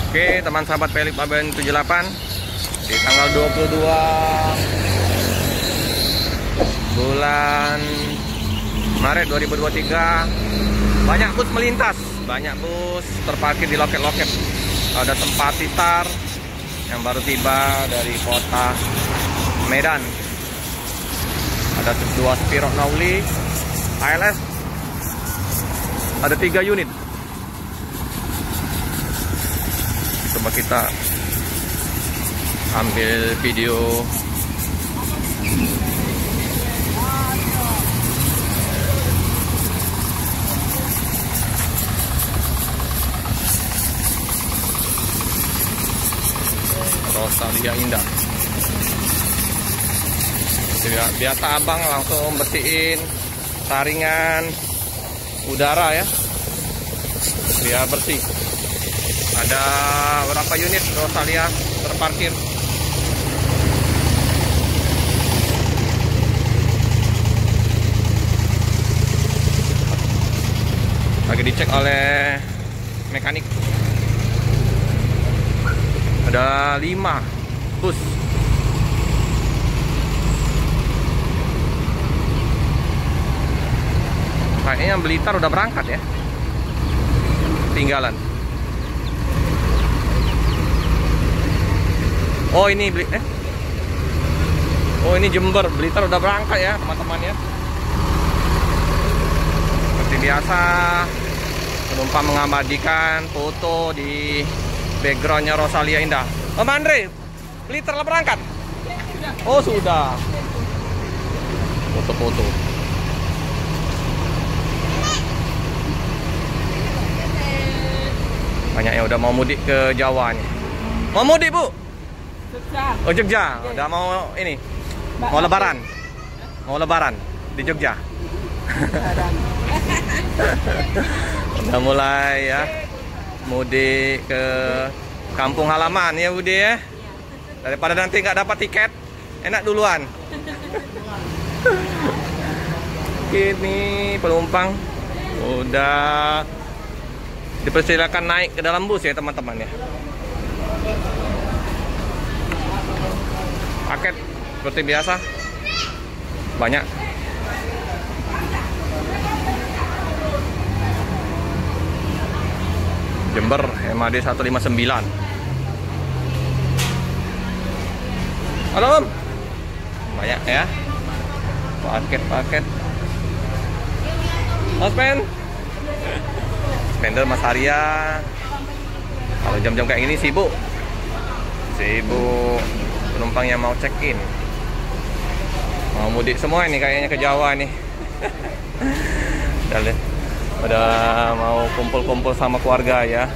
Oke, teman sahabat Pelip Aben 78 di tanggal 22 bulan Maret 2023 banyak bus melintas, banyak bus terparkir di loket-loket. Ada Simpati Star yang baru tiba dari kota Medan. Ada 2 Spirok Nauli ALS. Ada 3 unit. Coba kita ambil video Rosalia Indah. Biasa abang langsung bersihin saringan udara ya, biar bersih. Ada berapa unit Rosalia terparkir. Lagi dicek oleh mekanik. Ada 5 bus. Kayaknya Blitar udah berangkat ya. Tinggalan. Oh ini oh ini Jember, Blitar udah berangkat ya teman-teman ya. Seperti biasa penumpang mengabadikan foto di backgroundnya Rosalia Indah. Om Andre, Blitar lah berangkat? Oh sudah. Foto-foto. Banyak yang udah mau mudik ke Jawa nih. Mau mudik Bu? Jogja. Oh Jogja, udah mau ini, mau lebaran, mau lebaran di Jogja. Udah mulai ya, mudik ke kampung halaman ya Budi ya. Daripada nanti nggak dapat tiket, enak duluan. Ini penumpang udah dipersilakan naik ke dalam bus ya teman-teman ya. Paket seperti biasa banyak. Jember MAD 159. Halo Om. Banyak ya paket. Mas Pen, Spender Mas Arya. Kalau jam-jam kayak gini sibuk. Penumpang yang mau check-in, mau mudik semua ini kayaknya ke Jawa nih. Udah mau kumpul-kumpul sama keluarga ya.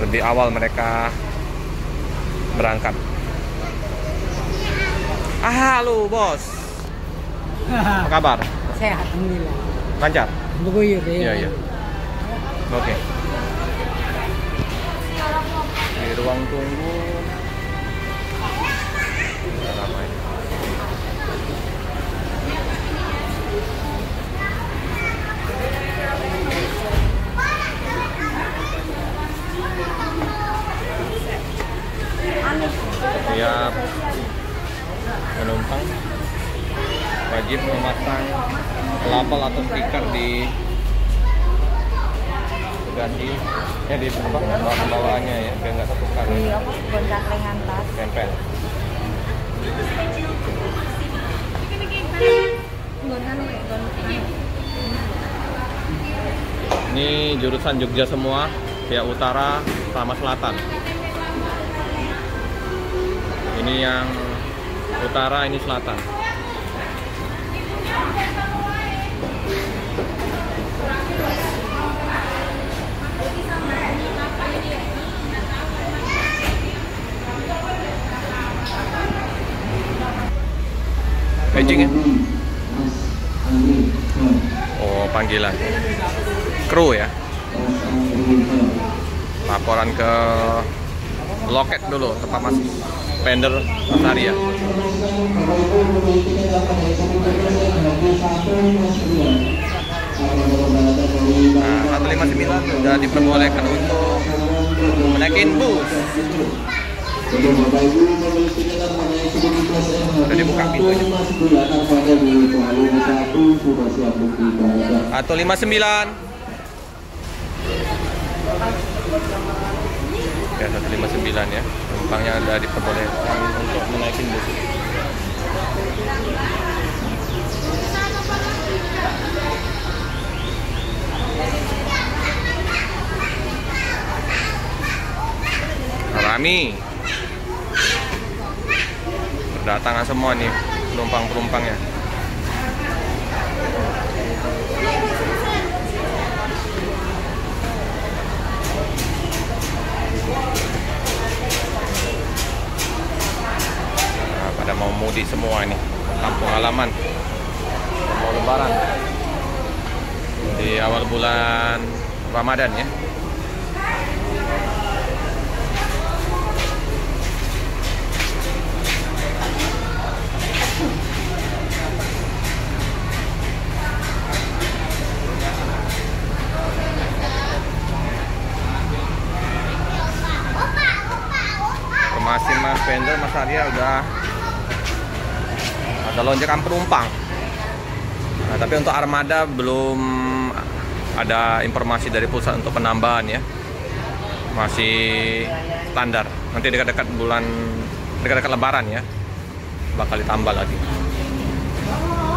Lebih awal mereka berangkat. Halo bos, apa kabar? Sehat, alhamdulillah. Lancar? Beguyur ya. Iya. Oke. Di ruang tunggu ramai. Setiap penumpang wajib memasang label atau stiker di ganti ya di bawaannya ya, biar nggak tertukar. Iya, gontak lengan tas. Tempel. Ini jurusan Jogja semua, via utara sama selatan. Ini yang utara, ini selatan. Paging ya? Oh, panggilan kru ya. Laporan ke loket dulu tempat Mas Spender Rosalia. Nah, 159 sudah diperbolehkan untuk menaikin bus. Udah dibuka pintunya. Atau 59. Ya, 159 ya. Penumpangnya ada diperbolehkan untuk menaikin bus. Rami. Berdatangan semua nih penumpang-penumpangnya. Nah, pada mau mudik semua ini, kampung halaman, mau lebaran di awal bulan Ramadan ya. Masih Mas Pendel, Mas Arya udah ada lonjakan penumpang. Nah, tapi untuk armada belum ada informasi dari pusat untuk penambahan ya. Masih standar. Nanti dekat-dekat lebaran ya, bakal ditambah lagi.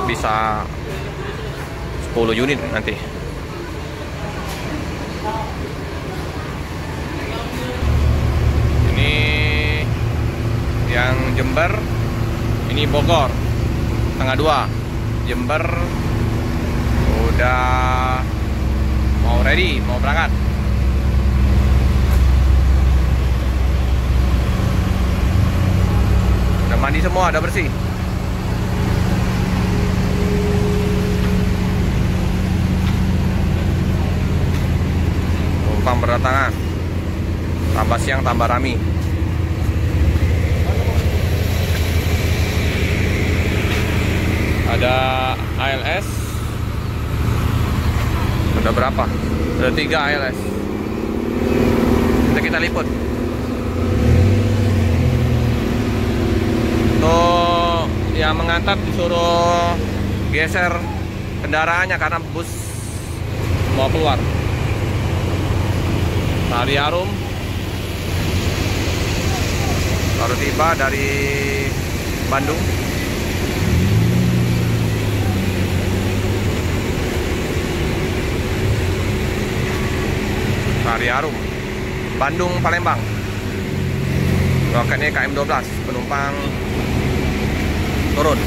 Bisa 10 unit nanti. Yang Jember, ini Bogor tanggal 2. Jember udah mau ready, mau berangkat. Udah mandi semua, udah bersih. Penumpang berdatangan, tambah siang tambah rame. Ada ALS. Ada berapa? Ada 3 ALS. Kita liput. Tuh yang mengantar disuruh geser kendaraannya karena bus mau keluar. Tari Harum baru tiba dari Bandung. Tari Harum, Bandung Palembang. Lokasinya KM 12, penumpang turun.